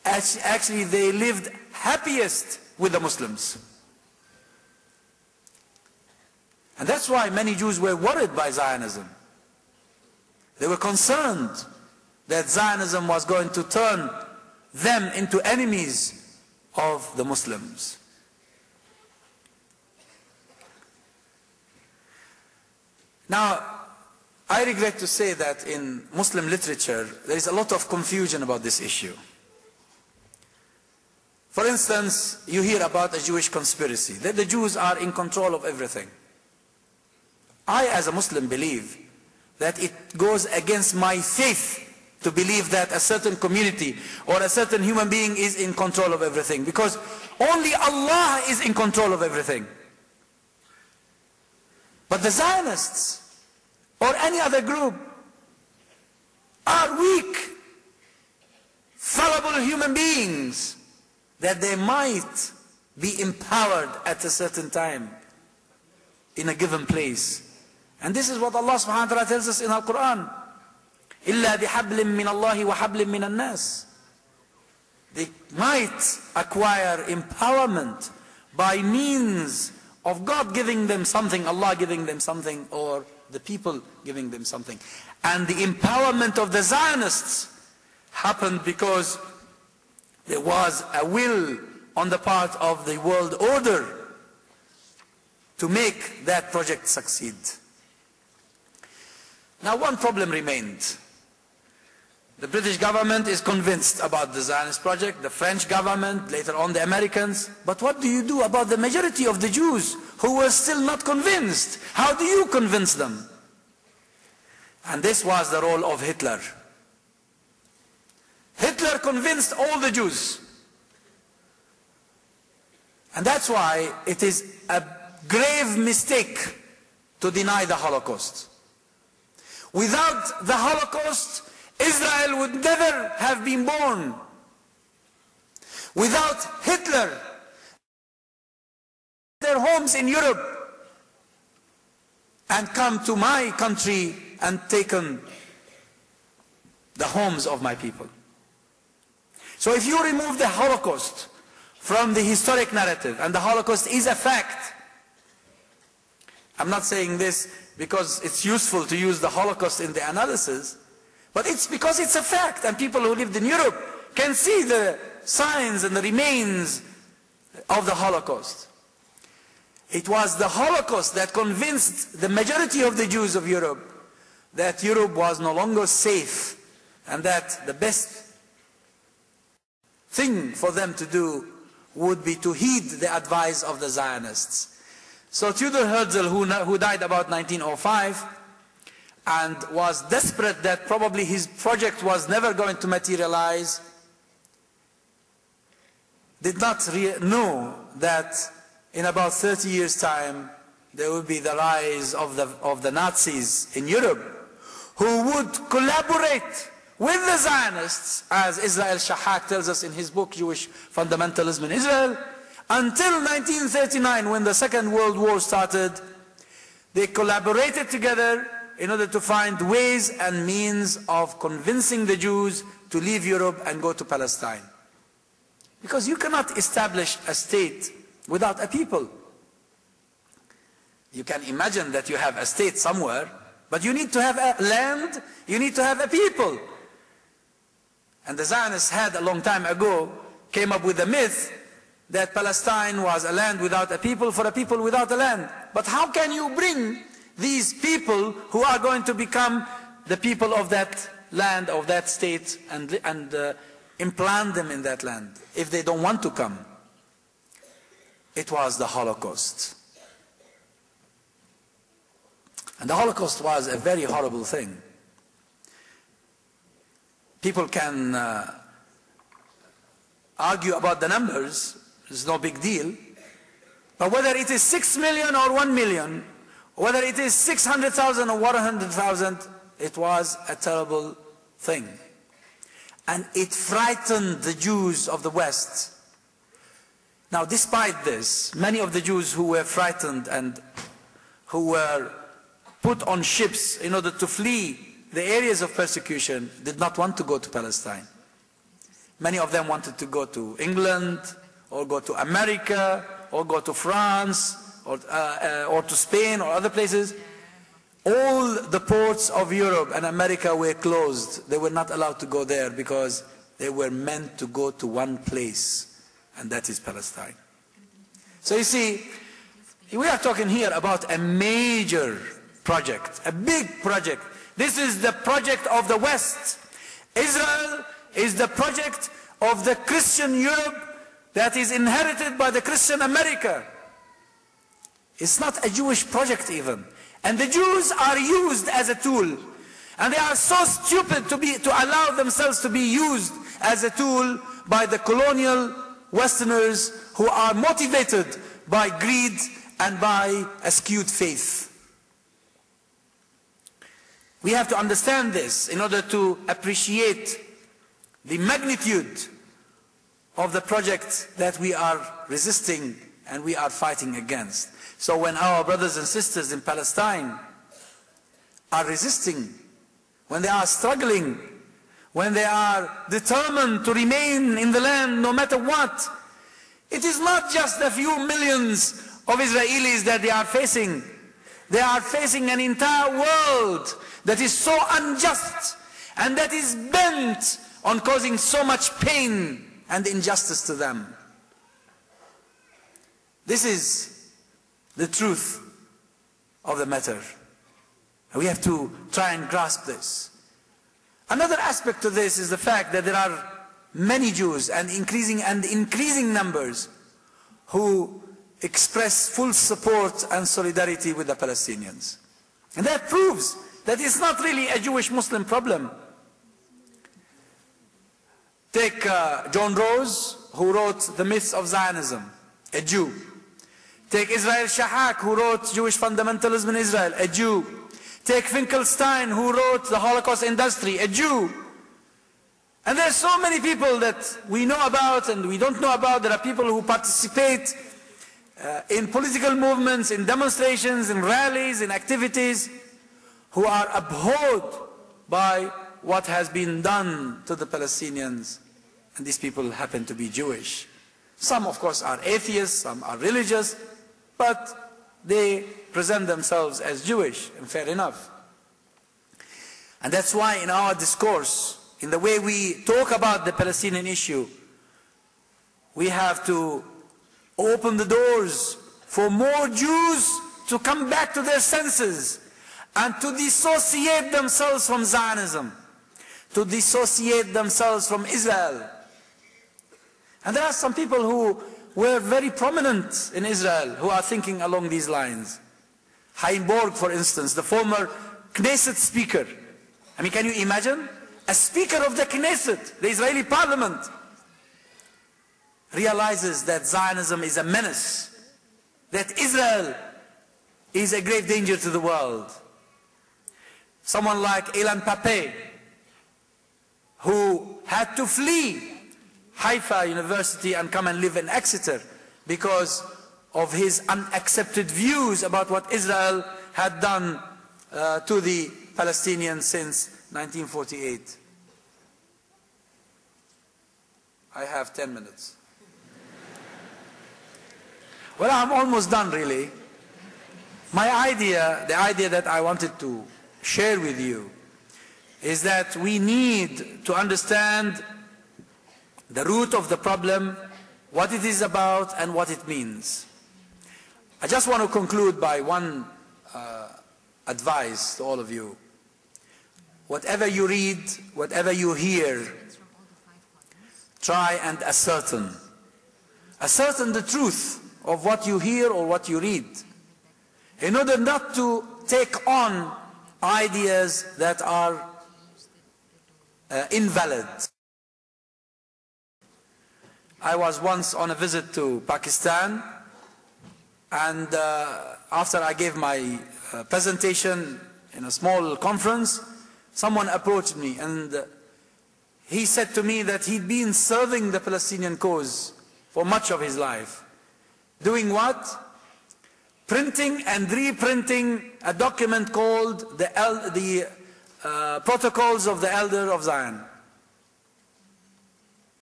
Actually, they lived happiest with the Muslims. And that's why many Jews were worried by Zionism. They were concerned that Zionism was going to turn them into enemies of the Muslims. Now, I regret to say that in Muslim literature, there is a lot of confusion about this issue. For instance, you hear about a Jewish conspiracy, that the Jews are in control of everything. I, as a Muslim, believe that it goes against my faith to believe that a certain community or a certain human being is in control of everything, because only Allah is in control of everything. But the Zionists or any other group are weak, fallible human beings that they might be empowered at a certain time in a given place. And this is what Allah subhanahu wa ta'ala tells us in our Quran. إِلَّا بِحَبْلٍ مِّنَ اللَّهِ وَحَبْلٍ مِّنَ النَّاسِ. They might acquire empowerment by means of God giving them something, Allah giving them something, or the people giving them something. And the empowerment of the Zionists happened because there was a will on the part of the world order to make that project succeed. Now, one problem remained. The British government is convinced about the Zionist project, the French government, later on the Americans. But what do you do about the majority of the Jews who were still not convinced? How do you convince them? And this was the role of Hitler. Hitler convinced all the Jews. And that's why it is a grave mistake to deny the Holocaust. Without the Holocaust, Israel would never have been born. Without Hitler, their homes in Europe and come to my country and taken the homes of my people. So if you remove the Holocaust from the historic narrative, and the Holocaust is a fact, I'm not saying this because it's useful to use the Holocaust in the analysis, but it's because it's a fact, and people who lived in Europe can see the signs and the remains of the Holocaust. It was the Holocaust that convinced the majority of the Jews of Europe that Europe was no longer safe, and that the best thing for them to do would be to heed the advice of the Zionists. So Theodor Herzl, who died about 1905, and was desperate that probably his project was never going to materialize, did not know that in about 30 years' time there would be the rise of the Nazis in Europe, who would collaborate with the Zionists, as Israel Shahak tells us in his book, Jewish Fundamentalism in Israel, until 1939, when the Second World War started. They collaborated together in order to find ways and means of convincing the Jews to leave Europe and go to Palestine. Because you cannot establish a state without a people. You can imagine that you have a state somewhere, but you need to have a land, you need to have a people. And the Zionists had, a long time ago, came up with the myth that Palestine was a land without a people for a people without a land. But how can you bring these people who are going to become the people of that land, of that state, and implant them in that land if they don't want to come? It was the Holocaust. And the Holocaust was a very horrible thing. People can argue about the numbers, it's no big deal. But whether it is 6 million or 1 million, whether it is 600,000 or 100,000, it was a terrible thing. And it frightened the Jews of the West. Now, despite this, many of the Jews who were frightened and who were put on ships in order to flee the areas of persecution did not want to go to Palestine. Many of them wanted to go to England, or go to America, or go to France, or to Spain, or other places. All the ports of Europe and America were closed. They were not allowed to go there because they were meant to go to one place, and that is Palestine. So you see, we are talking here about a major project, a big project. This is the project of the West. Israel is the project of the Christian Europe that is inherited by the Christian America. It's not a Jewish project even. And the Jews are used as a tool. And they are so stupid to allow themselves to be used as a tool by the colonial Westerners who are motivated by greed and by a skewed faith. We have to understand this in order to appreciate the magnitude of the project that we are resisting and we are fighting against. So when our brothers and sisters in Palestine are resisting, when they are struggling, when they are determined to remain in the land no matter what, it is not just a few millions of Israelis that they are facing. They are facing an entire world that is so unjust and that is bent on causing so much pain and injustice to them. This is the truth of the matter. And we have to try and grasp this. Another aspect to this is the fact that there are many Jews and increasing numbers who express full support and solidarity with the Palestinians. And that proves that it's not really a Jewish-Muslim problem. Take John Rose, who wrote The Myths of Zionism, a Jew. Take Israel Shahak, who wrote Jewish Fundamentalism in Israel, a Jew. Take Finkelstein, who wrote The Holocaust Industry, a Jew. And there are so many people that we know about and we don't know about. There are people who participate in political movements, in demonstrations, in rallies, in activities, who are abhorred by what has been done to the Palestinians. And these people happen to be Jewish. Some, of course, are atheists, some are religious, but they present themselves as Jewish, and fair enough. And that's why in our discourse, in the way we talk about the Palestinian issue, we have to open the doors for more Jews to come back to their senses and to dissociate themselves from Zionism, to dissociate themselves from Israel. And there are some people who were very prominent in Israel who are thinking along these lines. Chaim Borg, for instance, the former Knesset speaker. I mean, can you imagine? A speaker of the Knesset, the Israeli parliament, realizes that Zionism is a menace, that Israel is a grave danger to the world. Someone like Ilan Pape, who had to flee Haifa University and come and live in Exeter because of his unaccepted views about what Israel had done to the Palestinians since 1948. I have 10 minutes. Well, I'm almost done, really. My idea, the idea that I wanted to share with you, is that we need to understand the root of the problem, what it is about, and what it means. I just want to conclude by one advice to all of you. Whatever you read, whatever you hear, try and ascertain the truth of what you hear or what you read, in order not to take on ideas that are invalid. I was once on a visit to Pakistan, and after I gave my presentation in a small conference, someone approached me and he said to me that he'd been serving the Palestinian cause for much of his life. Doing what? Printing and reprinting a document called the Protocols of the Elder of Zion.